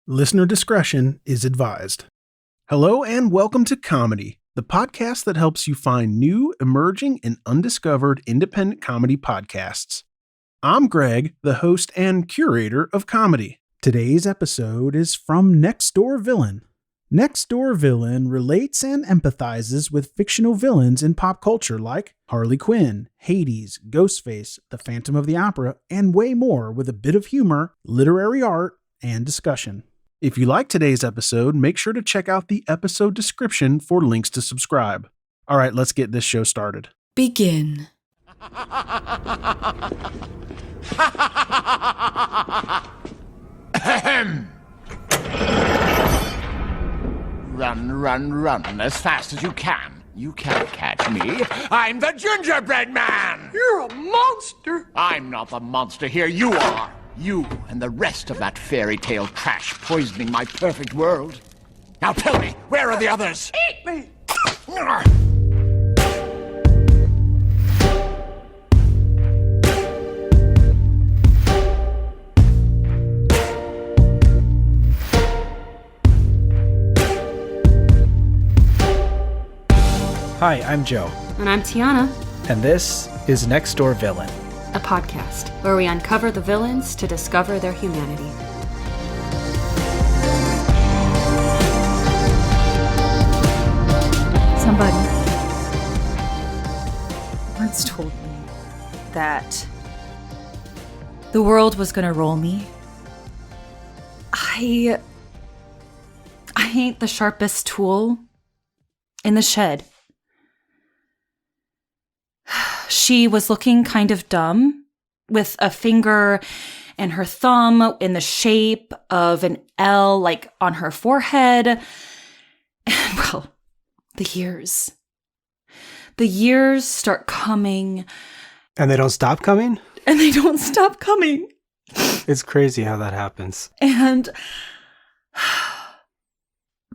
Listener discretion is advised. Hello and welcome to Comedy, the podcast that helps you find new, emerging, and undiscovered independent comedy podcasts. I'm Greg, the host and curator of comedy. Today's episode is from Next Door Villain. Next Door Villain relates and empathizes with fictional villains in pop culture like Harley Quinn, Hades, Ghostface, the Phantom of the Opera, and way more with a bit of humor, literary art, and discussion. If you like today's episode, make sure to check out the episode description for links to subscribe. All right, let's get this show started. Begin. Run, run, run as fast as you can. You can't catch me. I'm the gingerbread man! You're a monster! I'm not the monster here, you are! You and the rest of that fairy tale trash poisoning my perfect world. Now tell me, where are the others? Eat me! Hi, I'm Joe, And I'm Tiana, and this is Next Door Villain. a podcast where we uncover the villains to discover their humanity. Somebody once told me that the world was gonna roll me. I ain't the sharpest tool in the shed. She was looking kind of dumb with a finger and her thumb in the shape of an L, like on her forehead. And well, the years start coming. And they don't stop coming? And they don't stop coming. It's crazy how that happens. And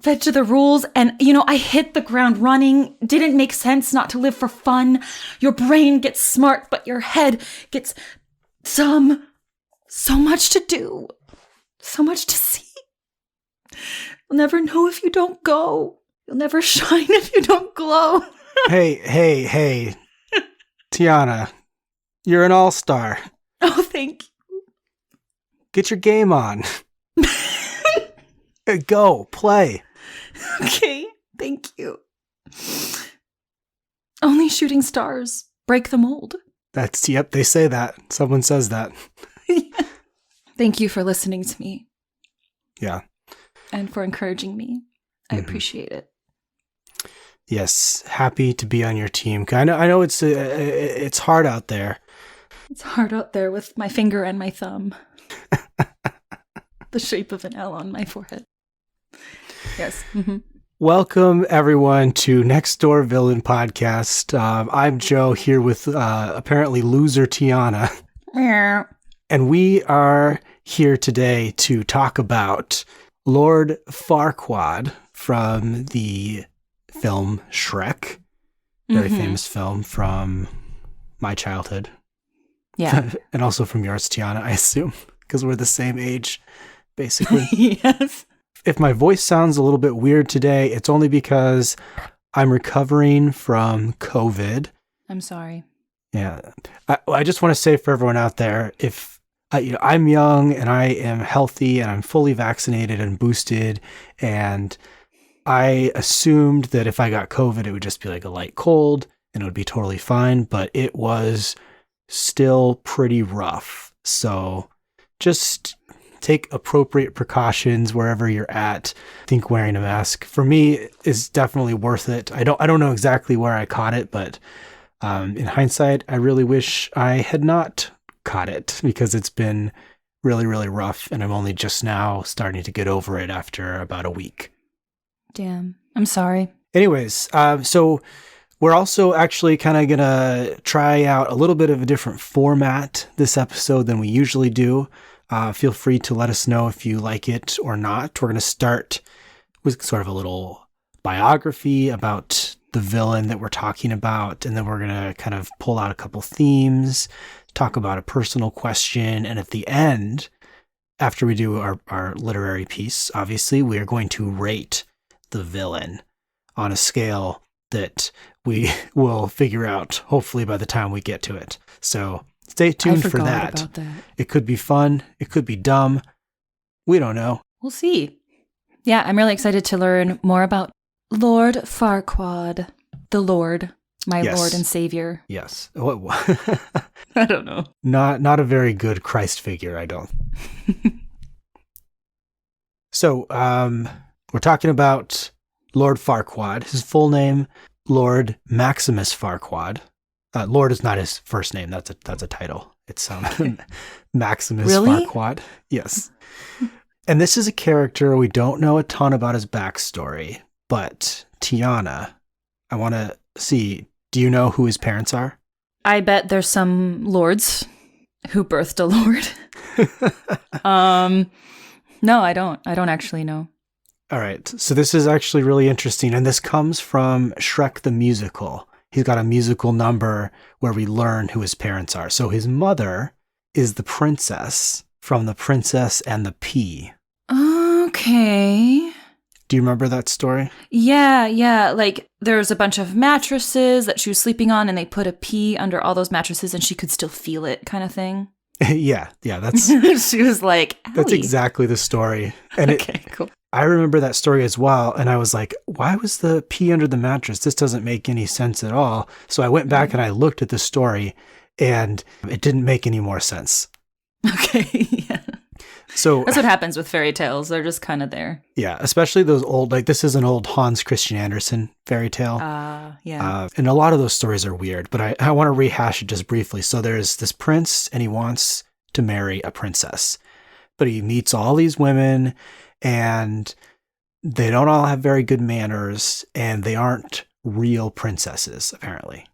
fed to the rules, and I hit the ground running. Didn't make sense not to live for fun. Your brain gets smart, but your head gets so much to do, so much to see. You'll never know if you don't go. You'll never shine if you don't glow. Hey. Tiana, you're an all-star. Oh, thank you. Get your game on. Go, play. Okay, thank you. Only shooting stars break the mold. Yep, they say that. Someone says that. Thank you for listening to me. Yeah. And for encouraging me. I appreciate it. Yes, happy to be on your team. I know it's hard out there. It's hard out there with my finger and my thumb. The shape of an L on my forehead. Yes. Mm-hmm. Welcome, everyone, to Next Door Villain Podcast. I'm Joe here with apparently loser Tiana. And we are here today to talk about Lord Farquaad from the film Shrek. Very famous film from my childhood. Yeah. And also from yours, Tiana, I assume, because we're the same age, basically. Yes. If my voice sounds a little bit weird today, it's only because I'm recovering from COVID. I'm sorry. Yeah. I just want to say for everyone out there, if I'm young and I am healthy and I'm fully vaccinated and boosted, and I assumed that if I got COVID, it would just be like a light cold and it would be totally fine, but it was still pretty rough. So just take appropriate precautions wherever you're at. I think wearing a mask for me is definitely worth it. I don't know exactly where I caught it, but in hindsight, I really wish I had not caught it because it's been really, really rough. And I'm only just now starting to get over it after about a week. Damn. I'm sorry. Anyways, so we're also actually kind of going to try out a little bit of a different format this episode than we usually do. Feel free to let us know if you like it or not. We're going to start with sort of a little biography about the villain that we're talking about, and then we're going to kind of pull out a couple themes, talk about a personal question, and at the end, after we do our literary piece, obviously, we are going to rate the villain on a scale that we will figure out, hopefully, by the time we get to it. So stay tuned for that. About that. It could be fun. It could be dumb. We don't know. We'll see. Yeah, I'm really excited to learn more about Lord Farquaad, the Lord, my Yes. Lord and Savior. Yes. I don't know. Not a very good Christ figure, I don't. So, we're talking about Lord Farquaad. His full name, Lord Maximus Farquaad. Lord is not his first name. That's a title. It's Maximus Really? Farquaad. Yes. And this is a character we don't know a ton about his backstory, but Tiana, I want to see, do you know who his parents are? I bet there's some lords who birthed a lord. No, I don't. I don't actually know. All right. So this is actually really interesting. And this comes from Shrek the musical. He's got a musical number where we learn who his parents are. So his mother is the princess from The Princess and the Pea. Okay. Do you remember that story? Yeah. Like there's a bunch of mattresses that she was sleeping on and they put a pea under all those mattresses and she could still feel it kind of thing. Yeah, that's She was like, "Owie." that's exactly the story. And Okay, cool. I remember that story as well. And I was like, why was the pea under the mattress? This doesn't make any sense at all. So I went back and I looked at the story and it didn't make any more sense. Okay, yeah. So That's what happens with fairy tales. They're just kind of there. yeah, especially those old, like this is an old Hans Christian Andersen fairy tale. Yeah. And a lot of those stories are weird, but I want to rehash it just briefly. So there's this prince and he wants to marry a princess, but he meets all these women and they don't all have very good manners and they aren't real princesses, apparently.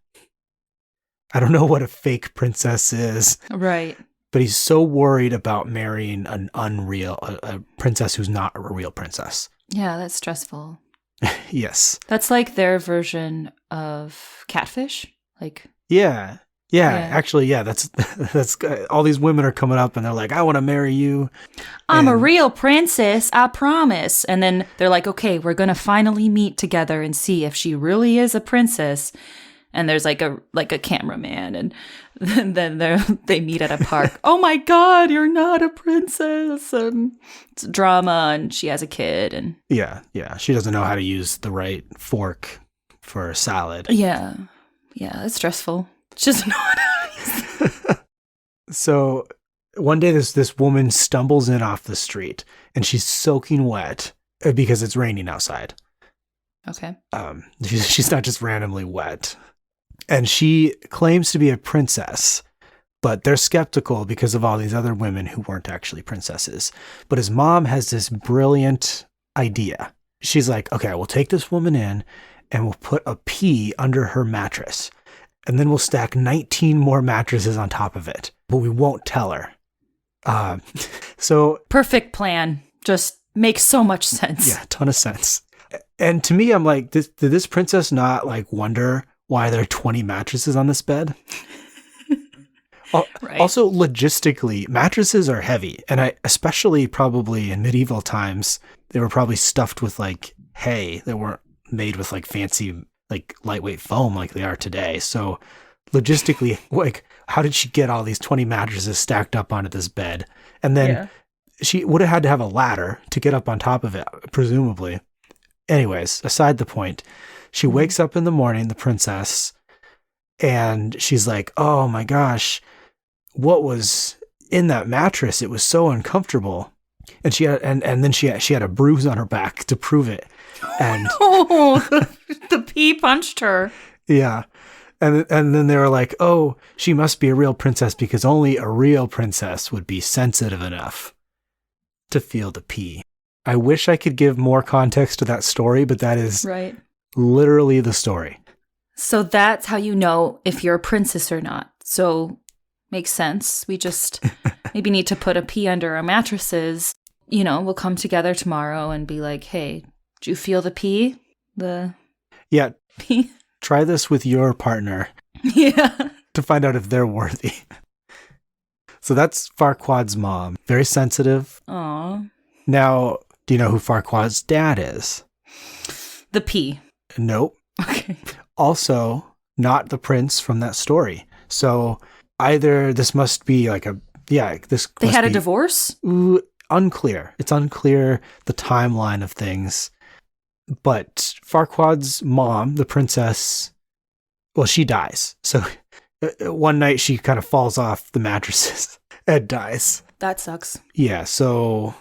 I don't know what a fake princess is. Right. But he's so worried about marrying an a princess who's not a real princess. Yeah, that's stressful. Yes. That's like their version of catfish. Like, Yeah. Actually, yeah. That's all these women are coming up and they're like, I want to marry you. I'm a And- real princess, I promise. And then they're like, okay, we're going to finally meet together and see if she really is a princess. And there's like a cameraman, and then they meet at a park. Oh my God, you're not a princess, and it's drama, and she has a kid, and Yeah. She doesn't know how to use the right fork for a salad. yeah, it's stressful. She doesn't know how to. So one day this woman stumbles in off the street and she's soaking wet because it's raining outside. Okay. She's not just randomly wet. And she claims to be a princess, but they're skeptical because of all these other women who weren't actually princesses. But his mom has this brilliant idea. She's like, okay, we'll take this woman in and we'll put a pea under her mattress. And then we'll stack 19 more mattresses on top of it, but we won't tell her. So Perfect plan. Just makes so much sense. yeah, a ton of sense. And to me, I'm like, did this princess not like wonder why there are 20 mattresses on this bed? Right. Also, logistically, mattresses are heavy. And especially probably in medieval times, they were probably stuffed with like hay. They weren't made with like fancy, like lightweight foam like they are today. So logistically, like, how did she get all these 20 mattresses stacked up onto this bed? And then she would have had to have a ladder to get up on top of it, presumably. Anyways, aside the point, she wakes up in the morning, the princess, and she's like, oh my gosh, what was in that mattress? It was so uncomfortable. And she had, and then she had a bruise on her back to prove it. And Oh, the pea punched her. yeah. And then they were like, oh, she must be a real princess because only a real princess would be sensitive enough to feel the pea. I wish I could give more context to that story, but that is Right. literally the story. So that's how you know if you're a princess or not. So makes sense. We just maybe need to put a pea under our mattresses. You know, we'll come together tomorrow and be like, hey, do you feel the pea? The Yeah, pea? try this with your partner Yeah. to find out if they're worthy. So that's Farquaad's mom. Very sensitive. Aw. Now, do you know who Farquaad's dad is? The P. Nope. Okay. Also, not the prince from that story. So either this must be like They had a divorce? Unclear. It's unclear the timeline of things. But Farquaad's mom, the princess, well, she dies. So one night she kind of falls off the mattresses and dies. That sucks. Yeah, so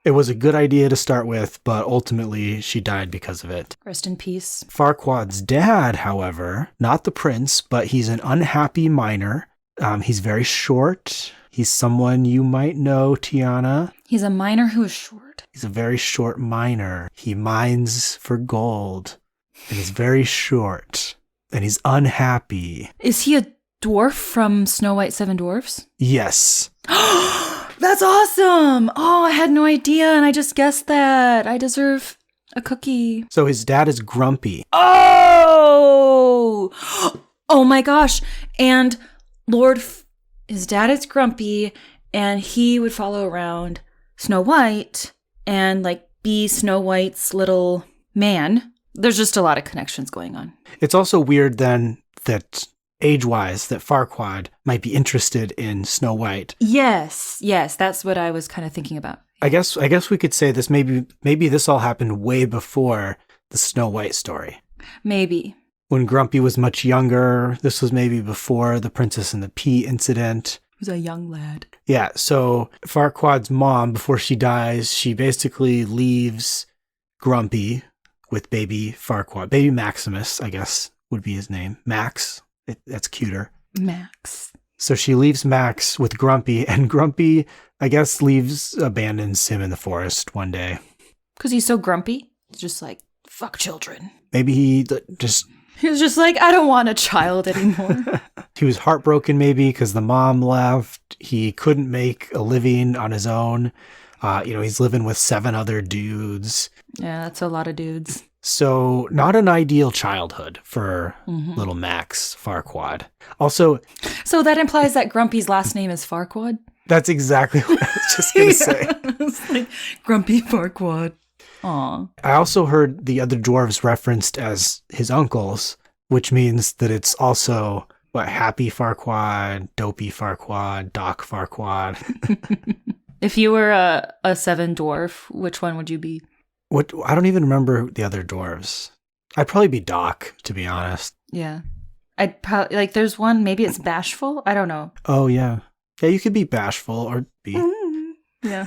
it was a good idea to start with, but ultimately she died because of it. Rest in peace. Farquaad's dad, however, not the prince, but he's an unhappy miner. He's very short. He's someone you might know, Tiana. He's a miner who is short. He's a very short miner. He mines for gold. And he's very short. And he's unhappy. Is he a dwarf from Snow White Seven Dwarfs? Yes. That's awesome! Oh, I had no idea and I just guessed that. I deserve a cookie. So his dad is grumpy. Oh! Oh my gosh. And his dad is grumpy and he would follow around Snow White and like be Snow White's little man. There's just a lot of connections going on. It's also weird then that age-wise that Farquaad might be interested in Snow White. Yes, that's what I was kind of thinking about. I guess we could say this maybe this all happened way before the Snow White story. Maybe. When Grumpy was much younger, this was maybe before the Princess and the Pea incident. He was a young lad. Yeah, so Farquaad's mom, before she dies, she basically leaves Grumpy with baby Farquaad. Baby Maximus, I guess, would be his name. Max. That's cuter. Max. So she leaves Max with Grumpy, and Grumpy, I guess, abandons him in the forest one day. Because he's so grumpy. He's just like, fuck children. Maybe he was just like, I don't want a child anymore. He was heartbroken maybe because the mom left. He couldn't make a living on his own. He's living with 7 other dudes. Yeah, that's a lot of dudes. So not an ideal childhood for little Max Farquaad. Also, so that implies that Grumpy's last name is Farquaad? That's exactly what I was just going to say. It's like Grumpy Farquaad. Aw. I also heard the other dwarves referenced as his uncles, which means that it's also Happy Farquaad, Dopey Farquaad, Doc Farquaad. If you were a 7 dwarf, which one would you be? I don't even remember the other dwarves. I'd probably be Doc, to be honest. Yeah. I'd probably, there's one, maybe it's Bashful? I don't know. Oh, yeah. Yeah, you could be Bashful or be... Yeah.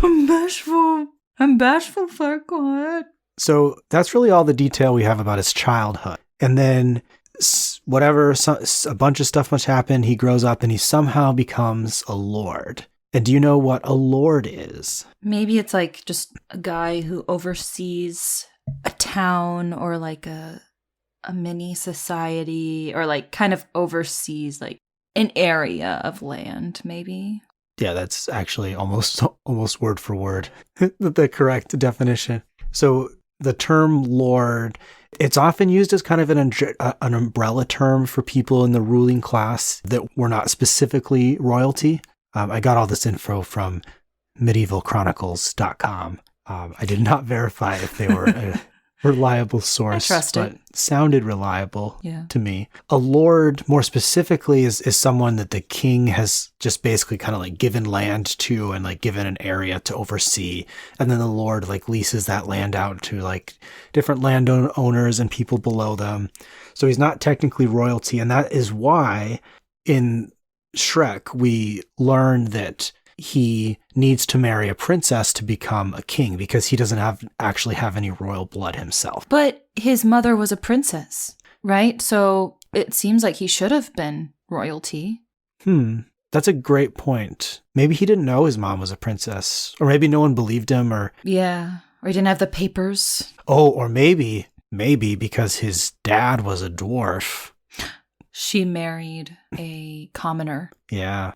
I'm Bashful. I'm Bashful Farquaad. So that's really all the detail we have about his childhood. And then a bunch of stuff must happen. He grows up and he somehow becomes a lord. And do you know what a lord is? Maybe it's just a guy who oversees a town or a mini society or kind of oversees an area of land, maybe. Yeah, that's actually almost word for word the correct definition. So the term lord, it's often used as kind of an umbrella term for people in the ruling class that were not specifically royalty. I got all this info from medievalchronicles.com. I did not verify if they were a reliable source, but sounded reliable to me. A lord, more specifically, is someone that the king has just basically kind of given land to and given an area to oversee. And then the lord leases that land out to different landowners and people below them. So he's not technically royalty. And that is why in Shrek, we learn that he needs to marry a princess to become a king because he doesn't actually have any royal blood himself. But his mother was a princess, right? So it seems like he should have been royalty. That's a great point. Maybe he didn't know his mom was a princess, or maybe no one believed him, or... Yeah, or he didn't have the papers. Oh, or maybe because his dad was a dwarf. She married a commoner. Yeah.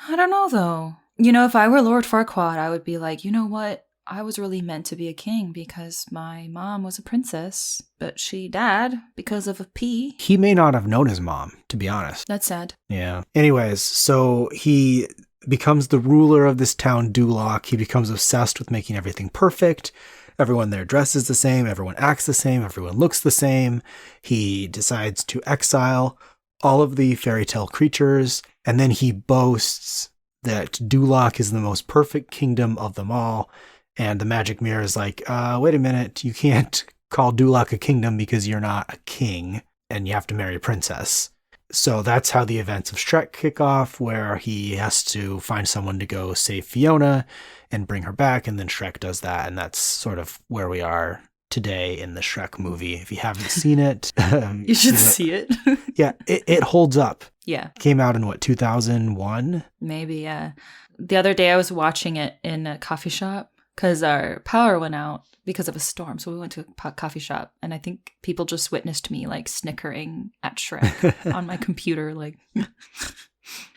I don't know, though. If I were Lord Farquaad, I would be like, you know what? I was really meant to be a king because my mom was a princess, but she died because of a pea. He may not have known his mom, to be honest. That's sad. Yeah. Anyways, so he becomes the ruler of this town, Duloc. He becomes obsessed with making everything perfect. Everyone there dresses the same. Everyone acts the same. Everyone looks the same. He decides to exile all of the fairy tale creatures. And then he boasts that Duloc is the most perfect kingdom of them all. And the magic mirror is like, wait a minute, you can't call Duloc a kingdom because you're not a king and you have to marry a princess. So that's how the events of Shrek kick off, where he has to find someone to go save Fiona and bring her back. And then Shrek does that. And that's sort of where we are today in the Shrek movie. If you haven't seen it, you should see it. Yeah, it holds up. Yeah. Came out in 2001? Maybe, yeah. The other day I was watching it in a coffee shop because our power went out because of a storm. So we went to a coffee shop, and I think people just witnessed me like snickering at Shrek on my computer. Like,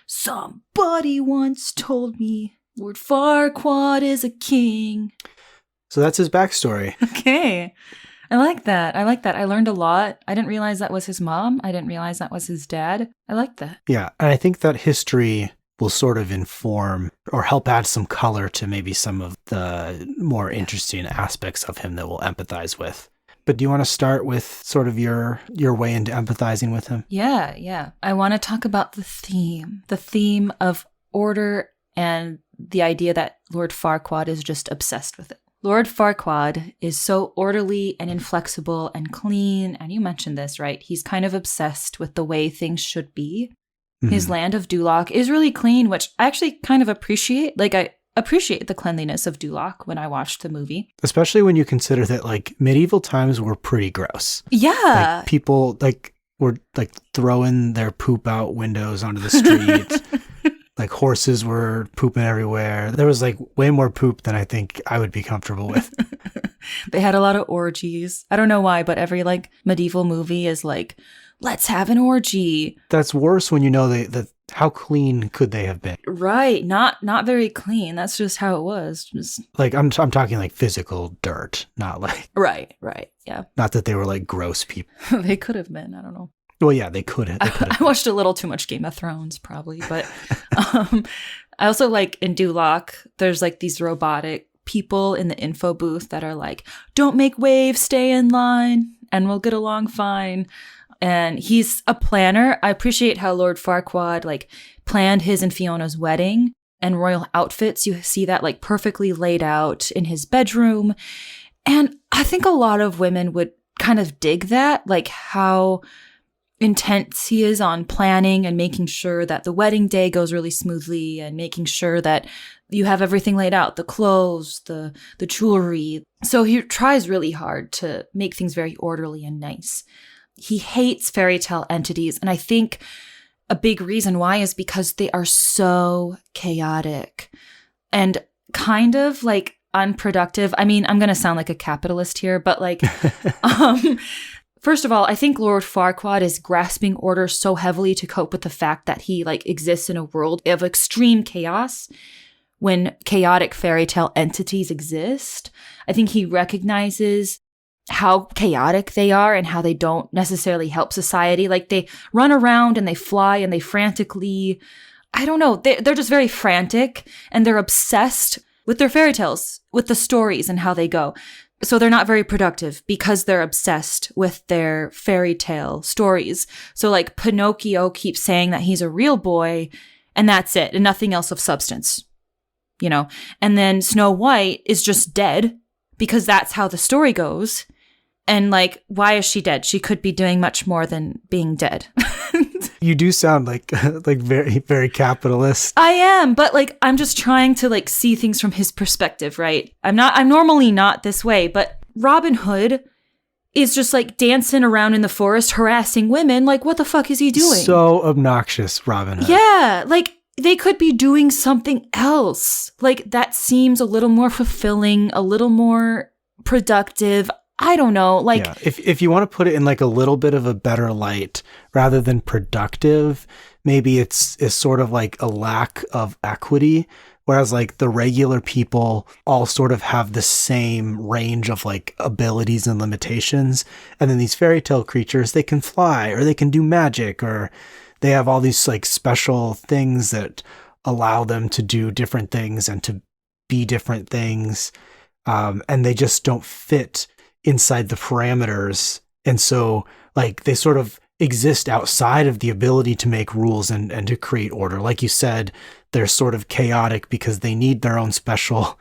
somebody once told me Lord Farquaad is a king. So that's his backstory. Okay. I like that. I learned a lot. I didn't realize that was his mom. I didn't realize that was his dad. I like that. Yeah. And I think that history will sort of inform or help add some color to maybe some of the more interesting aspects of him that we'll empathize with. But do you want to start with sort of your way into empathizing with him? Yeah. I want to talk about the theme of order and the idea that Lord Farquaad is just obsessed with it. Lord Farquaad is so orderly and inflexible and clean. And you mentioned this, right? He's kind of obsessed with the way things should be. Mm-hmm. His land of Duloc is really clean, which I actually kind of appreciate. Like, I appreciate the cleanliness of Duloc when I watched the movie. Especially when you consider that, like, medieval times were pretty gross. Yeah. Like, people, like, were, like, throwing their poop out windows onto the street. Like, horses were pooping everywhere. There was, like, way more poop than I think I would be comfortable with. They had a lot of orgies. I don't know why, but every, like, medieval movie is like, let's have an orgy. That's worse when you know how clean could they have been? Right. Not very clean. That's just how it was. Just... Like, I'm talking, like, physical dirt, not, like... Right. Yeah. Not that they were, like, gross people. They could have been. I don't know. Well, yeah, they could have. I watched a little too much Game of Thrones, probably. But I also like in Duloc, there's like these robotic people in the info booth that are like, don't make waves, stay in line, and we'll get along fine. And he's a planner. I appreciate how Lord Farquaad like planned his and Fiona's wedding and royal outfits. You see that like perfectly laid out in his bedroom. And I think a lot of women would kind of dig that, like how intense he is on planning and making sure that the wedding day goes really smoothly and making sure that you have everything laid out, the clothes, the jewelry. So he tries really hard to make things very orderly and nice. He hates fairy tale entities. And I think a big reason why is because they are so chaotic and kind of like unproductive. I mean, I'm going to sound like a capitalist here, but like, first of all, I think Lord Farquaad is grasping order so heavily to cope with the fact that he like exists in a world of extreme chaos when chaotic fairy tale entities exist. I think he recognizes how chaotic they are and how they don't necessarily help society. Like they run around and they fly and they frantically, I don't know, they're just very frantic and they're obsessed with their fairy tales, with the stories and how they go. So they're not very productive because they're obsessed with their fairy tale stories. So like Pinocchio keeps saying that he's a real boy and that's it and nothing else of substance, you know? And then Snow White is just dead because that's how the story goes. And like, why is she dead? She could be doing much more than being dead. You do sound like very, very capitalist. I am, but like, I'm just trying to like see things from his perspective, right? I'm normally not this way, but Robin Hood is just like dancing around in the forest, harassing women. Like, what the fuck is he doing? So obnoxious, Robin Hood. Yeah, like they could be doing something else. Like that seems a little more fulfilling, a little more productive. I don't know. Like, yeah. If you want to put it in like a little bit of a better light rather than productive, maybe it's sort of like a lack of equity. Whereas like the regular people all sort of have the same range of like abilities and limitations. And then these fairy tale creatures, they can fly or they can do magic or they have all these like special things that allow them to do different things and to be different things. And they just don't fit inside the parameters. And so like they sort of exist outside of the ability to make rules and to create order. Like you said, they're sort of chaotic because they need their own special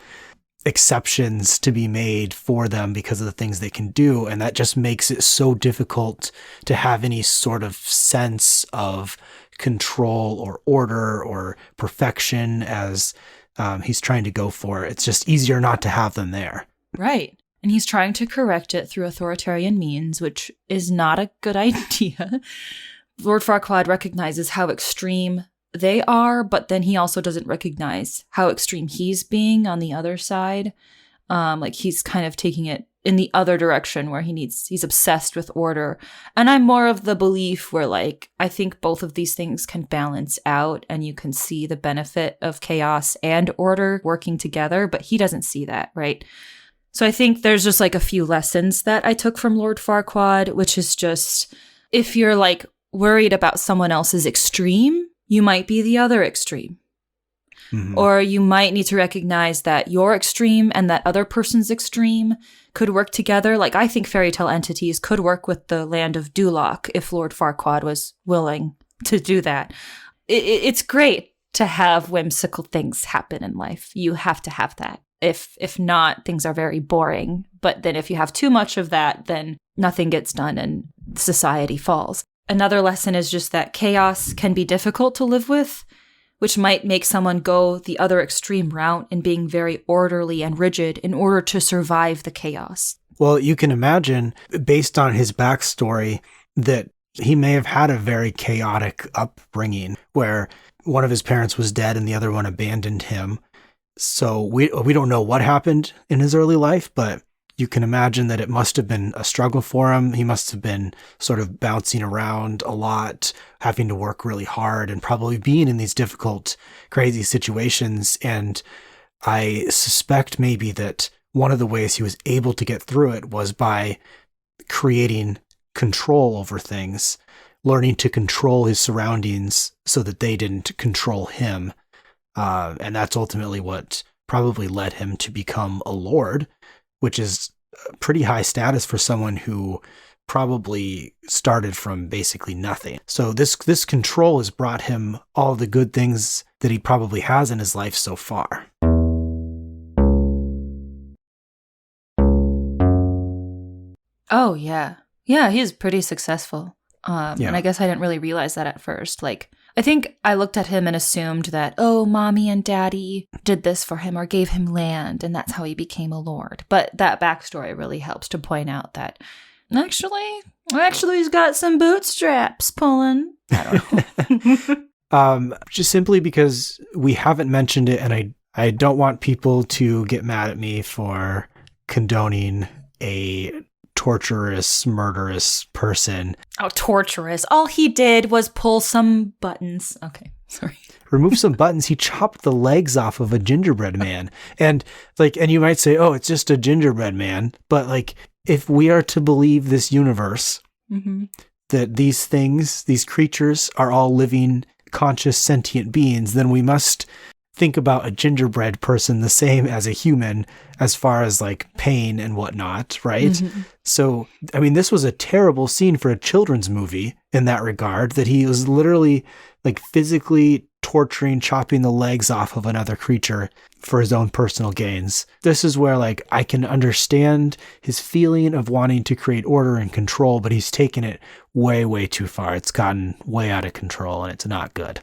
exceptions to be made for them because of the things they can do. And that just makes it so difficult to have any sort of sense of control or order or perfection as he's trying to go for. It's just easier not to have them there. Right. And he's trying to correct it through authoritarian means, which is not a good idea. Lord Farquaad recognizes how extreme they are, but then he also doesn't recognize how extreme he's being on the other side. Like he's kind of taking it in the other direction where he's obsessed with order. And I'm more of the belief where like, I think both of these things can balance out and you can see the benefit of chaos and order working together, but he doesn't see that, right? So I think there's just like a few lessons that I took from Lord Farquaad, which is just, if you're like worried about someone else's extreme, you might be the other extreme. Mm-hmm. Or you might need to recognize that your extreme and that other person's extreme could work together. Like I think fairy tale entities could work with the land of Duloc if Lord Farquaad was willing to do that. It's great to have whimsical things happen in life. You have to have that. If not, things are very boring. But then if you have too much of that, then nothing gets done and society falls. Another lesson is just that chaos can be difficult to live with, which might make someone go the other extreme route in being very orderly and rigid in order to survive the chaos. Well, you can imagine, based on his backstory, that he may have had a very chaotic upbringing where one of his parents was dead and the other one abandoned him. So we don't know what happened in his early life, but you can imagine that it must have been a struggle for him. He must have been sort of bouncing around a lot, having to work really hard, and probably being in these difficult, crazy situations. And I suspect maybe that one of the ways he was able to get through it was by creating control over things, learning to control his surroundings so that they didn't control him. And that's ultimately what probably led him to become a lord, which is a pretty high status for someone who probably started from basically nothing. So this control has brought him all the good things that he probably has in his life so far. Oh, yeah. Yeah, he's pretty successful. And I guess I didn't really realize that at first. Like, I think I looked at him and assumed that, oh, mommy and daddy did this for him or gave him land, and that's how he became a lord. But that backstory really helps to point out that actually he's got some bootstraps pulling. I don't know. Just simply because we haven't mentioned it, and I don't want people to get mad at me for condoning a torturous, murderous person. Oh, torturous. All he did was pull some buttons. Okay, sorry. Remove some buttons. He chopped the legs off of a gingerbread man. And you might say, oh, it's just a gingerbread man. But like, if we are to believe this universe, mm-hmm. that these things, these creatures are all living, conscious, sentient beings, then we must think about a gingerbread person the same as a human as far as like pain and whatnot, right? Mm-hmm. So, I mean, this was a terrible scene for a children's movie in that regard, that he was literally like physically torturing, chopping the legs off of another creature for his own personal gains. This is where like I can understand his feeling of wanting to create order and control, but he's taken it way, way too far. It's gotten way out of control and it's not good.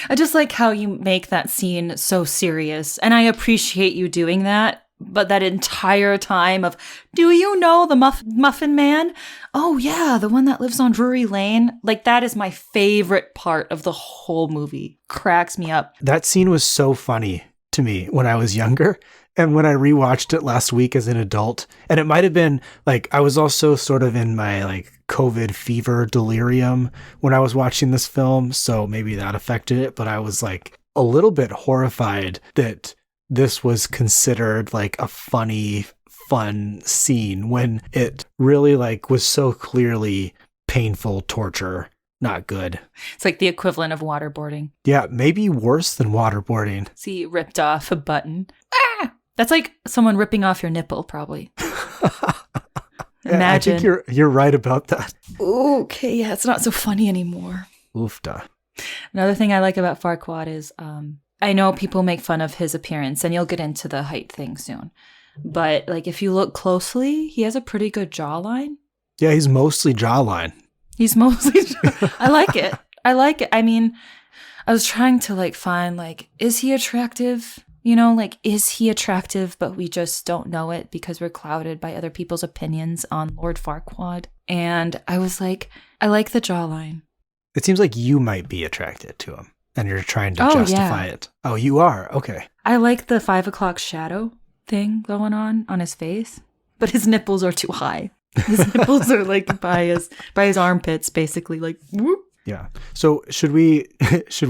I just like how you make that scene so serious, and I appreciate you doing that. But that entire time of, do you know the Muffin Man? Oh yeah, the one that lives on Drury Lane. Like, that is my favorite part of the whole movie. Cracks me up. That scene was so funny to me when I was younger. And when I rewatched it last week as an adult, and it might have been like, I was also sort of in my like COVID fever delirium when I was watching this film. So maybe that affected it, but I was like a little bit horrified that this was considered like a funny, fun scene when it really like was so clearly painful torture not good. It's like the equivalent of waterboarding. Yeah, maybe worse than waterboarding. See, ripped off a button. Ah! That's like someone ripping off your nipple, probably. Imagine. I think you're right about that. Okay, yeah, it's not so funny anymore. Oofda. Another thing I like about Farquaad is I know people make fun of his appearance, and you'll get into the height thing soon. But like if you look closely, he has a pretty good jawline. Yeah, he's mostly jawline. He's mostly I like it. I like it. I mean, I was trying to like find like, is he attractive? You know, like, is he attractive, but we just don't know it because we're clouded by other people's opinions on Lord Farquaad. And I was like, I like the jawline. It seems like you might be attracted to him and you're trying to justify it. Oh, you are? Okay. I like the 5 o'clock shadow thing going on his face, but his nipples are too high. His nipples are like by his armpits, basically, like whoop. Yeah. So should we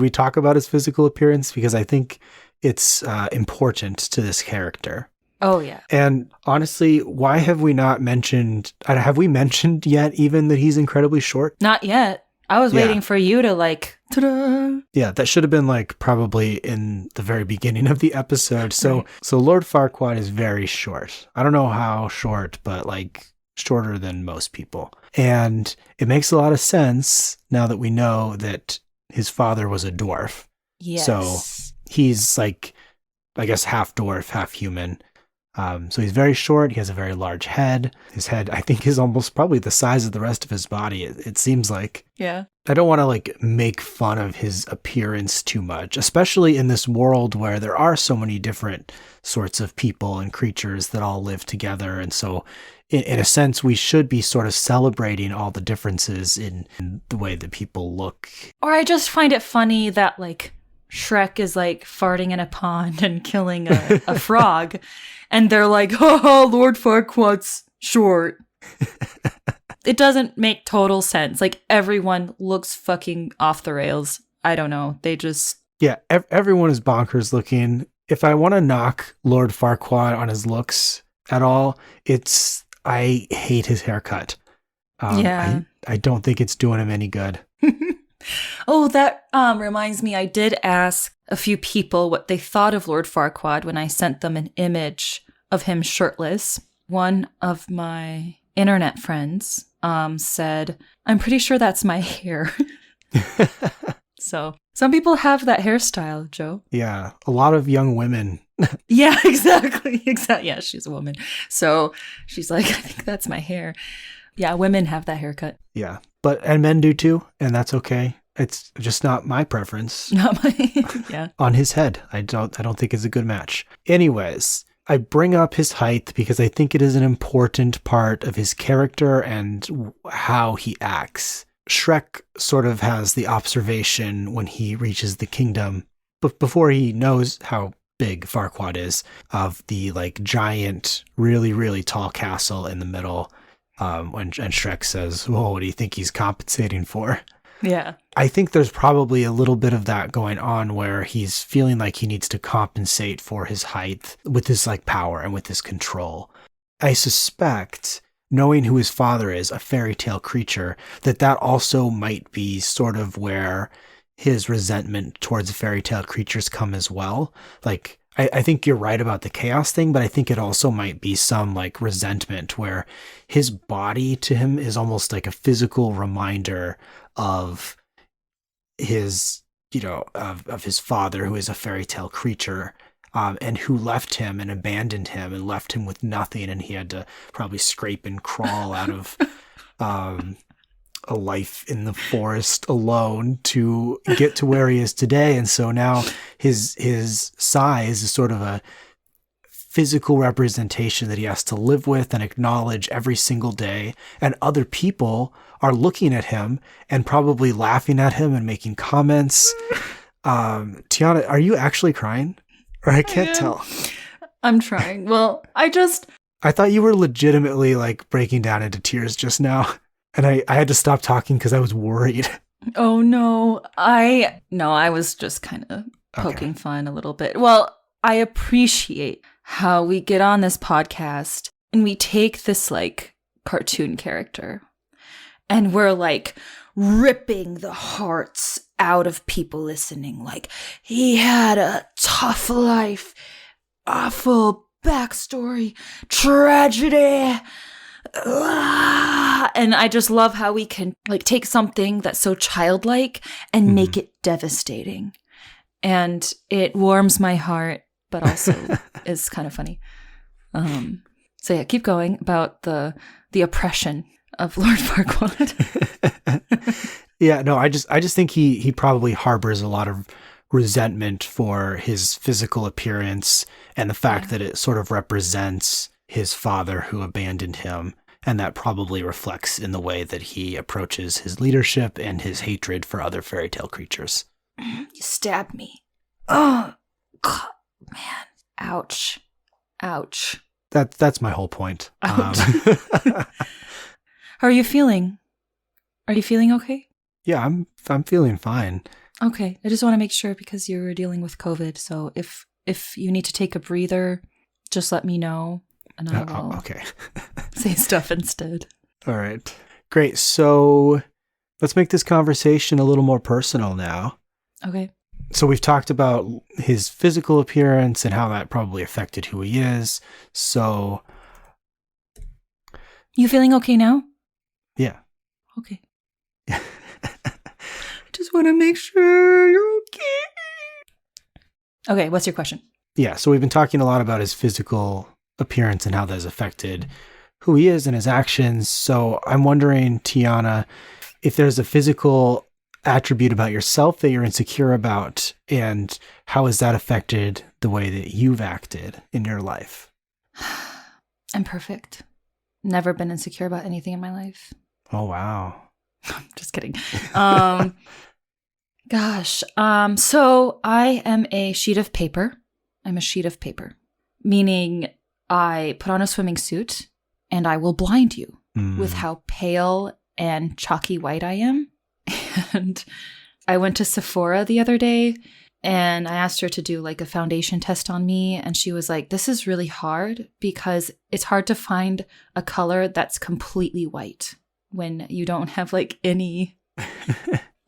talk about his physical appearance? Because I think it's important to this character. Oh, yeah. And honestly, why have we not mentioned, have we mentioned yet even that he's incredibly short? Not yet. I was waiting for you to like, ta-da. Yeah, that should have been like probably in the very beginning of the episode. So Lord Farquaad is very short. I don't know how short, but like shorter than most people. And it makes a lot of sense now that we know that his father was a dwarf. Yes. So he's like, I guess, half dwarf, half human. So he's very short. He has a very large head. His head, I think, is almost probably the size of the rest of his body. It seems like. Yeah. I don't want to like make fun of his appearance too much, especially in this world where there are so many different sorts of people and creatures that all live together. And so in a sense, we should be sort of celebrating all the differences in the way that people look. Or I just find it funny that like Shrek is like farting in a pond and killing a frog. And they're like, oh, Lord Farquaad's short. It doesn't make total sense. Like, everyone looks fucking off the rails. I don't know. They just... Yeah, everyone is bonkers looking. If I want to knock Lord Farquaad on his looks at all, it's... I hate his haircut. Yeah. I don't think it's doing him any good. Oh, that reminds me. I did ask a few people what they thought of Lord Farquaad when I sent them an image of him shirtless. One of my internet friends said, I'm pretty sure that's my hair. So some people have that hairstyle, Joe. Yeah, a lot of young women. Yeah, exactly. Yeah, she's a woman. So she's like, I think that's my hair. Yeah, women have that haircut. Yeah, and men do too, and that's okay. It's just not my preference. Not my, yeah. On his head, I don't think it's a good match. Anyways, I bring up his height because I think it is an important part of his character and how he acts. Shrek sort of has the observation when he reaches the kingdom, but before he knows how big Farquaad is, of the like giant, really, really tall castle in the middle. And Shrek says, "Whoa, what do you think he's compensating for?" Yeah. I think there's probably a little bit of that going on where he's feeling like he needs to compensate for his height with his like power and with his control. I suspect, knowing who his father is, a fairy tale creature, that also might be sort of where his resentment towards fairy tale creatures come as well. Like, I think you're right about the chaos thing, but I think it also might be some like resentment where his body to him is almost like a physical reminder of his, of his father, who is a fairy tale creature, and who left him and abandoned him and left him with nothing. And he had to probably scrape and crawl out of, a life in the forest alone to get to where he is today. And so now his size is sort of a physical representation that he has to live with and acknowledge every single day. And other people are looking at him and probably laughing at him and making comments. Tiana, are you actually crying? Or I can't tell. I'm trying. Well, I thought you were legitimately like breaking down into tears just now. And I had to stop talking because I was worried. Oh, no. I was just kind of poking fun a little bit. Well, I appreciate how we get on this podcast and we take this like cartoon character And we're like ripping the hearts out of people listening. Like, he had a tough life, awful backstory, tragedy. And I just love how we can like take something that's so childlike and make it devastating. And it warms my heart, but also is kind of funny. So yeah, keep going about the oppression of Lord Farquaad. Yeah, no, I just think he probably harbors a lot of resentment for his physical appearance and the fact that it sort of represents his father who abandoned him. And that probably reflects in the way that he approaches his leadership and his hatred for other fairy tale creatures. You stabbed me. Oh, God, man. Ouch. Ouch. That's my whole point. Ouch. How are you feeling? Are you feeling okay? Yeah, I'm feeling fine. Okay. I just want to make sure because you were dealing with COVID. So if you need to take a breather, just let me know and I will okay. say stuff instead. All right. Great. So let's make this conversation a little more personal now. Okay. So we've talked about his physical appearance and how that probably affected who he is. So you feeling okay now? Yeah. Okay. I just want to make sure you're okay. Okay, what's your question? Yeah, so we've been talking a lot about his physical appearance and how that has affected who he is and his actions. So I'm wondering, Tiana, if there's a physical attribute about yourself that you're insecure about, and how has that affected the way that you've acted in your life? I'm perfect. Never been insecure about anything in my life. Oh, wow. Just kidding. Gosh. So I am a sheet of paper. I'm a sheet of paper, meaning I put on a swimming suit and I will blind you with how pale and chalky white I am. And I went to Sephora the other day and I asked her to do like a foundation test on me. And she was like, this is really hard because it's hard to find a color that's completely white when you don't have like any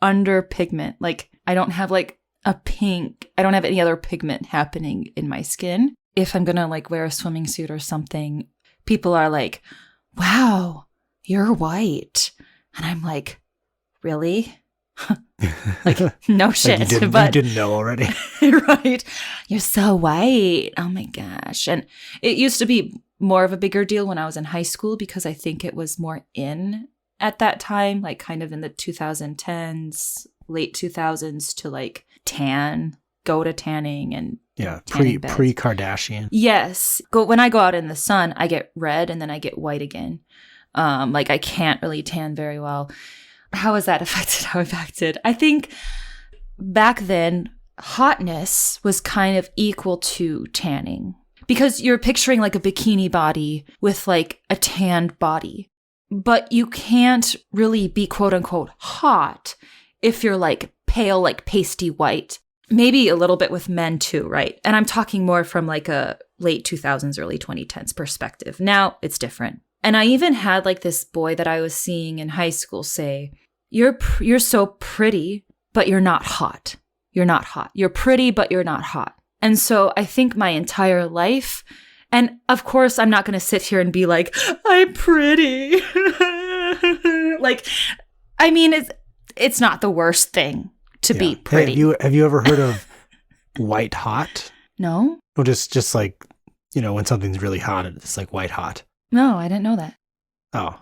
under pigment. Like I don't have like a pink. I don't have any other pigment happening in my skin. If I'm going to like wear a swimming suit or something, people are like, wow, you're white. And I'm like, really? Like, no shit. Like you didn't know already. Right. You're so white. Oh my gosh. And it used to be more of a bigger deal when I was in high school because I think it was more in at that time, like kind of in the 2010s, late 2000s to like go to tanning and pre-Kardashian. Yes. When I go out in the sun, I get red and then I get white again. Like I can't really tan very well. How has that affected how I've acted? I think back then, hotness was kind of equal to tanning because you're picturing like a bikini body with like a tanned body, but you can't really be quote unquote hot if you're like pale, like pasty white. Maybe a little bit with men too, right? And I'm talking more from like a late 2000s, early 2010s perspective. Now it's different. And I even had like this boy that I was seeing in high school say, you're so pretty, but you're not hot. You're not hot. You're pretty, but you're not hot. And so I think my entire life, and of course, I'm not going to sit here and be like, I'm pretty. Like, I mean, it's not the worst thing to be pretty. Hey, have you ever heard of white hot? No. Well, just like, when something's really hot, it's like white hot. No, I didn't know that. Oh.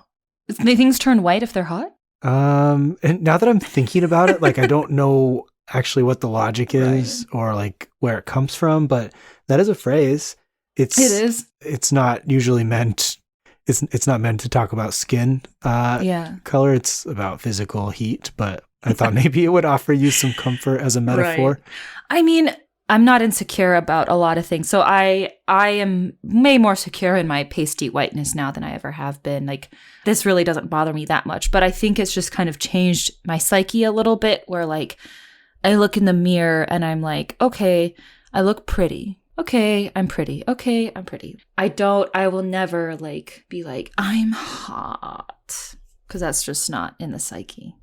Things turn white if they're hot? And now that I'm thinking about it, like I don't know actually what the logic is or like where it comes from, but that is a phrase. It is. It's not usually meant. It's not meant to talk about skin color. It's about physical heat, but I thought maybe it would offer you some comfort as a metaphor. Right. I mean, I'm not insecure about a lot of things. So I am way more secure in my pasty whiteness now than I ever have been. Like, this really doesn't bother me that much, but I think it's just kind of changed my psyche a little bit where like I look in the mirror and I'm like, okay, I look pretty. Okay, I'm pretty. Okay, I'm pretty. I will never like be like, I'm hot. because that's just not in the psyche,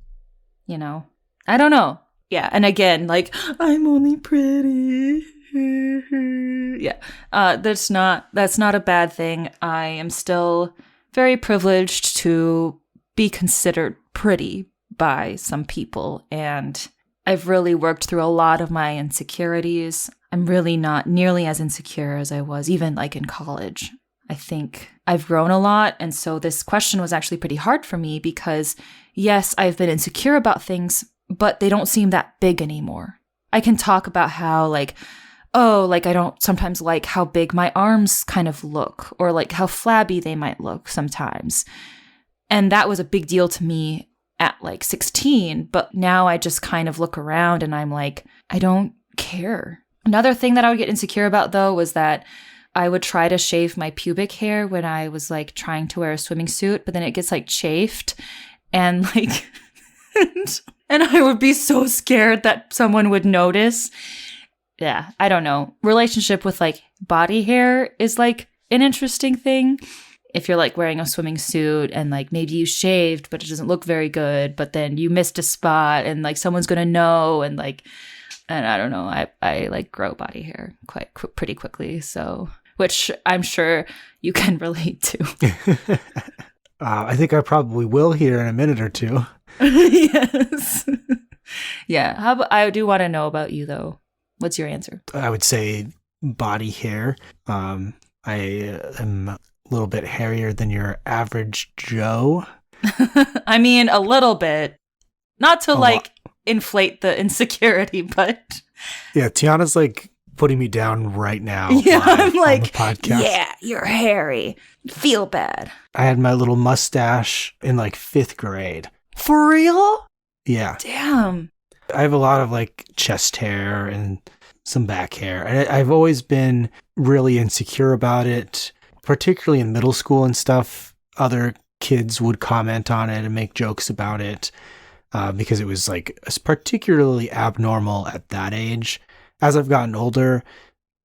you know? I don't know. Yeah, and again, like, I'm only pretty. Yeah, that's not a bad thing. I am still very privileged to be considered pretty by some people, and I've really worked through a lot of my insecurities. I'm really not nearly as insecure as I was even like in college. I think I've grown a lot, and so this question was actually pretty hard for me because, yes, I've been insecure about things, but they don't seem that big anymore. I can talk about how, like, oh, like, I don't sometimes like how big my arms kind of look, or like how flabby they might look sometimes. And that was a big deal to me at like 16, but now I just kind of look around and I'm like, I don't care. Another thing that I would get insecure about, though, was that I would try to shave my pubic hair when I was like trying to wear a swimming suit, but then it gets like chafed and like... And I would be so scared that someone would notice. Yeah, I don't know. Relationship with like body hair is like an interesting thing. If you're like wearing a swimming suit and like maybe you shaved, but it doesn't look very good, but then you missed a spot and like someone's going to know. And I don't know. I like grow body hair pretty quickly. So, which I'm sure you can relate to. I think I probably will here in a minute or two. Yes. Yeah. I do want to know about you, though. What's your answer? I would say body hair. I am a little bit hairier than your average Joe. I mean, a little bit. Not to like inflate the insecurity, but... Yeah, Tiana's like putting me down right now. Yeah, I'm like, on the podcast. Yeah, you're hairy. Feel bad. I had my little mustache in like 5th grade. For real? Yeah. Damn. I have a lot of like chest hair and some back hair. And I've always been really insecure about it, particularly in middle school and stuff. Other kids would comment on it and make jokes about it because it was like particularly abnormal at that age. As I've gotten older,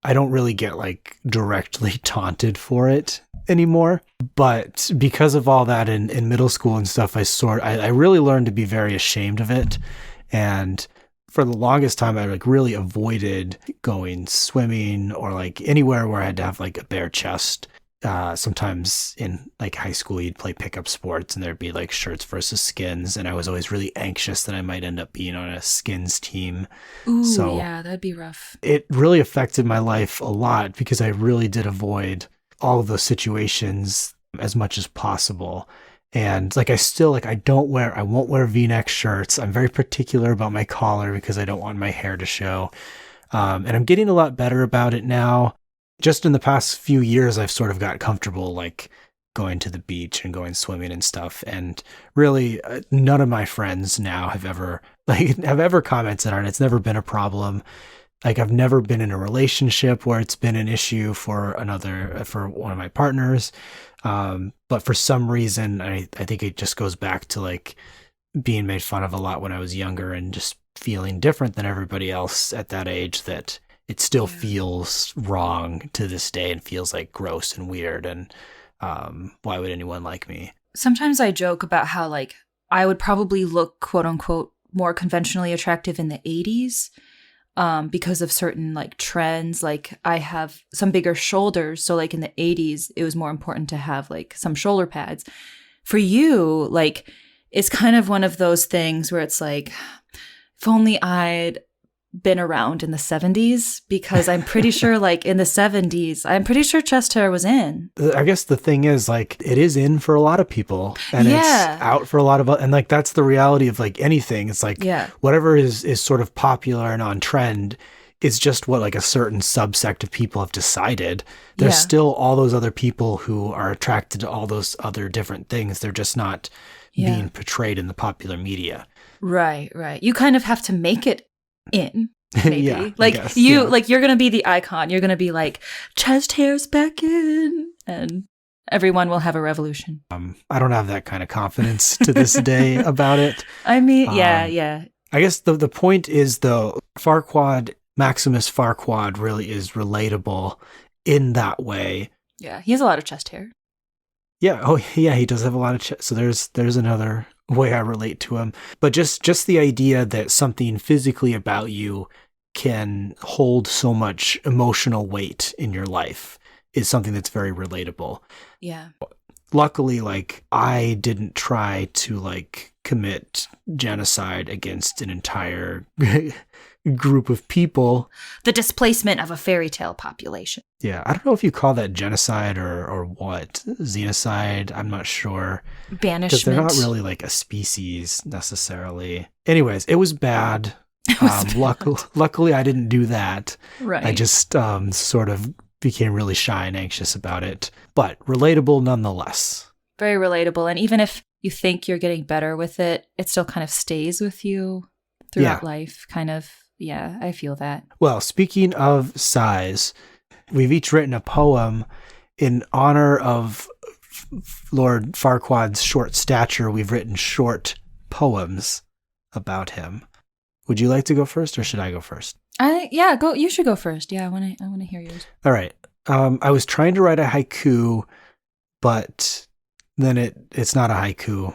I don't really get like directly taunted for it anymore. But because of all that in middle school and stuff, I really learned to be very ashamed of it. And for the longest time, I like really avoided going swimming or like anywhere where I had to have like a bare chest. Sometimes in like high school, you'd play pickup sports and there'd be like shirts versus skins. And I was always really anxious that I might end up being on a skins team. Ooh, so yeah, that'd be rough. It really affected my life a lot because I really did avoid all of those situations as much as possible. And like, I won't wear V-neck shirts. I'm very particular about my collar because I don't want my hair to show. And I'm getting a lot better about it now. Just in the past few years, I've sort of got comfortable, like going to the beach and going swimming and stuff. And really, none of my friends now have ever commented on it. It's never been a problem. Like, I've never been in a relationship where it's been an issue for one of my partners. But for some reason, I think it just goes back to like being made fun of a lot when I was younger and just feeling different than everybody else at that age, that it still feels wrong to this day and feels like gross and weird. And why would anyone like me? Sometimes I joke about how like I would probably look, quote unquote, more conventionally attractive in the 80s. Because of certain like trends. Like I have some bigger shoulders. So like in the 80s, it was more important to have like some shoulder pads. For you, like it's kind of one of those things where it's like, if only I'd been around in the 70s, because I'm pretty sure like in the 70s, I'm pretty sure chest hair was in. I guess the thing is like, it is in for a lot of people and it's out for a lot of, and like, that's the reality of like anything. It's like, whatever is sort of popular and on trend is just what like a certain subsect of people have decided. There's still all those other people who are attracted to all those other different things. They're just not being portrayed in the popular media. Right. You kind of have to make it in, maybe. Like you're going to be the icon. You're going to be like, chest hair's back in, and everyone will have a revolution. I don't have that kind of confidence to this day about it. I mean, yeah. I guess the point is, though, Maximus Farquaad really is relatable in that way. Yeah, he has a lot of chest hair. Yeah. Oh, yeah. He does have a lot of so there's another way I relate to him. But just the idea that something physically about you can hold so much emotional weight in your life is something that's very relatable. Yeah. Luckily, like, I didn't try to like commit genocide against an entire group of people. The displacement of a fairy tale population. Yeah, I don't know if you call that genocide or what, xenocide. I'm not sure. Banishment. Because they're not really like a species necessarily. Anyways, it was bad. Luckily, I didn't do that. Right. I just sort of became really shy and anxious about it, but relatable nonetheless. Very relatable. And even if you think you're getting better with it, it still kind of stays with you throughout life. Kind of. Yeah, I feel that. Well, speaking of size, we've each written a poem in honor of Lord Farquaad's short stature. We've written short poems about him. Would you like to go first, or should I go first? Go. You should go first. Yeah, I want to hear yours. All right. I was trying to write a haiku, but then it's not a haiku.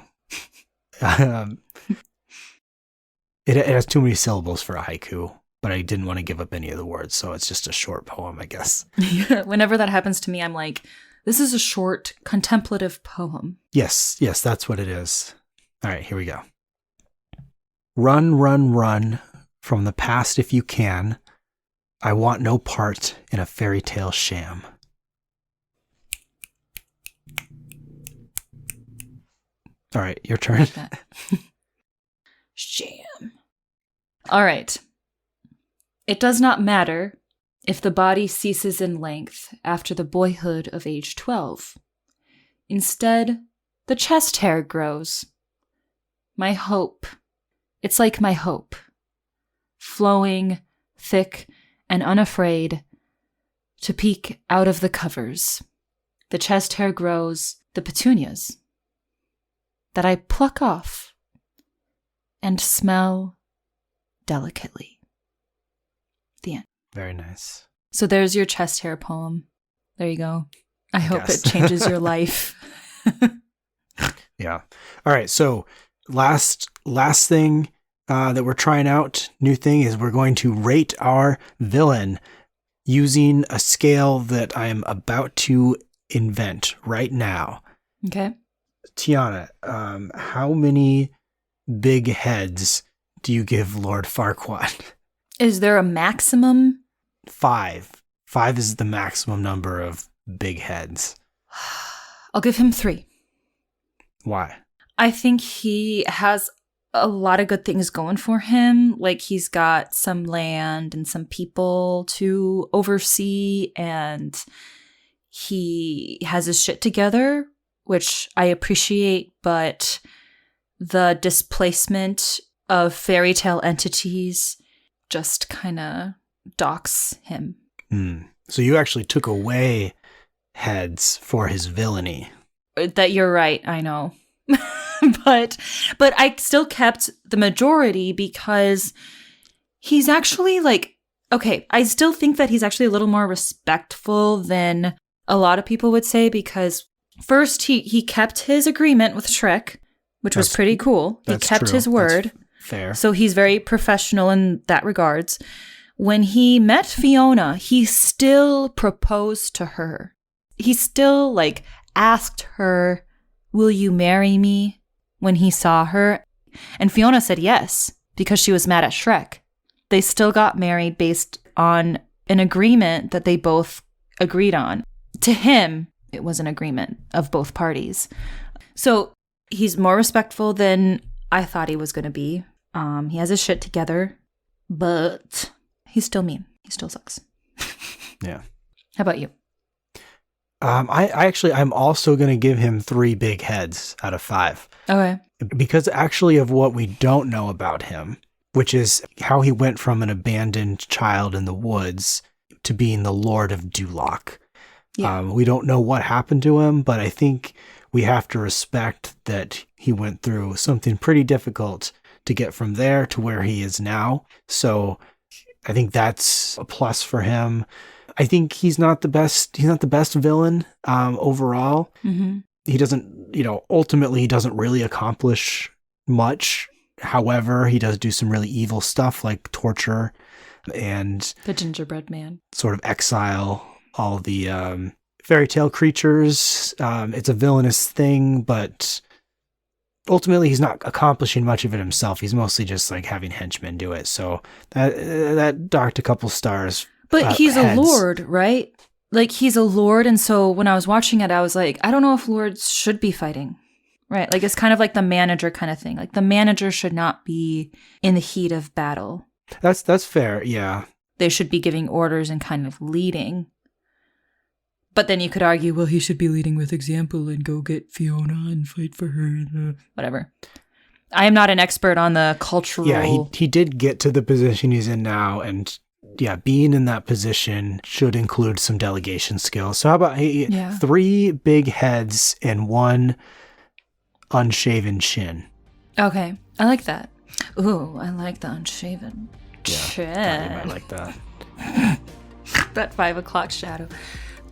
It has too many syllables for a haiku, but I didn't want to give up any of the words, so it's just a short poem, I guess. Yeah, whenever that happens to me, I'm like, this is a short contemplative poem. Yes, that's what it is. All right, here we go. Run, run, run from the past if you can. I want no part in a fairy tale sham. All right, your turn. Sham. All right. It does not matter if the body ceases in length after the boyhood of age 12. Instead, the chest hair grows. My hope. It's like my hope. Flowing, thick, and unafraid to peek out of the covers. The chest hair grows, the petunias that I pluck off and smell delicately. The end. Very nice. So there's your chest hair poem. There you go. I hope guess. it changes your life. Yeah. All right. So last thing that we're trying out, new thing, is we're going to rate our villain using a scale that I'm about to invent right now. Okay. Tiana, how many big heads do you give Lord Farquaad? Is there a maximum? 5. 5 is the maximum number of big heads. I'll give him 3. Why? I think he has a lot of good things going for him. Like, he's got some land and some people to oversee, and he has his shit together, which I appreciate, but the displacement of fairy tale entities just kind of docks him. So you actually took away heads for his villainy. That you're right, I know. but I still kept the majority because he's actually I still think that he's actually a little more respectful than a lot of people would say, because first he kept his agreement with Shrek, which was pretty cool. He kept his word. That's fair. So he's very professional in that regards. When he met Fiona, he still proposed to her. He still asked her, "Will you marry me?" when he saw her. And Fiona said yes, because she was mad at Shrek. They still got married based on an agreement that they both agreed on. To him, it was an agreement of both parties. So he's more respectful than I thought he was going to be. He has his shit together, but he's still mean. He still sucks. Yeah. How about you? I'm also going to give him 3 big heads out of 5. Okay. Because actually of what we don't know about him, which is how he went from an abandoned child in the woods to being the Lord of Duloc. Yeah. We don't know what happened to him, but I think we have to respect that he went through something pretty difficult to get from there to where he is now. So I think that's a plus for him. I think he's not the best villain overall. Mm-hmm. he doesn't, ultimately he doesn't really accomplish much. However, he does do some really evil stuff like torture and The gingerbread man. sort of exile all the fairy tale creatures. It's a villainous thing, but ultimately he's not accomplishing much of it himself. He's mostly just like having henchmen do it. So that docked a couple stars. But he's heads. a lord, right? Like, he's a lord, and so when I was watching it, I was like, I don't know if lords should be fighting, right? Like, it's kind of like the manager kind of thing. Like, the manager should not be in the heat of battle. That's fair, yeah. They should be giving orders and kind of leading. But then you could argue, well, he should be leading with example and go get Fiona and fight for her. Whatever. I am not an expert on the cultural... Yeah, he did get to the position he's in now, and yeah, being in that position should include some delegation skills. So how about 3 big heads and 1 unshaven chin? Okay, I like that. Ooh, I like the unshaven chin. Yeah, you might like that. That 5 o'clock shadow.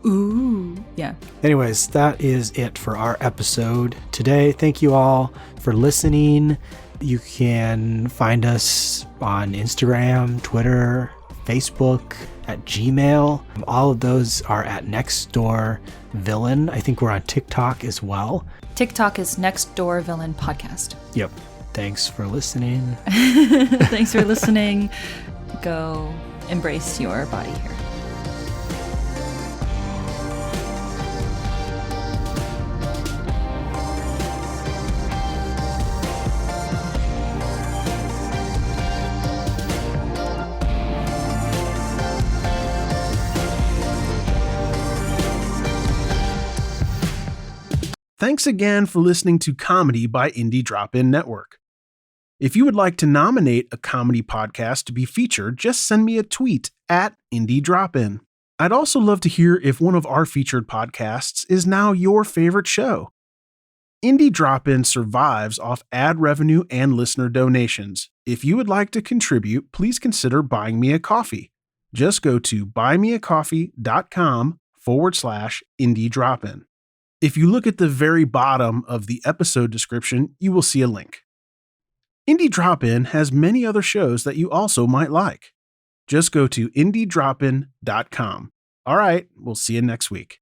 Ooh, yeah. Anyways, that is it for our episode today. Thank you all for listening. You can find us on Instagram, Twitter, Facebook, at Gmail. All of those are at Next Door Villain. I think we're on TikTok as well. TikTok is Next Door Villain Podcast. Yep. Thanks for listening. Thanks for listening. Go embrace your body here. Thanks again for listening to Comedy by Indie Drop-In Network. If you would like to nominate a comedy podcast to be featured, just send me a tweet at Indie Drop-In. I'd also love to hear if one of our featured podcasts is now your favorite show. Indie Drop-In survives off ad revenue and listener donations. If you would like to contribute, please consider buying me a coffee. Just go to buymeacoffee.com/Indie Drop-In. If you look at the very bottom of the episode description, you will see a link. Indie Drop-In has many other shows that you also might like. Just go to indiedropin.com. All right, we'll see you next week.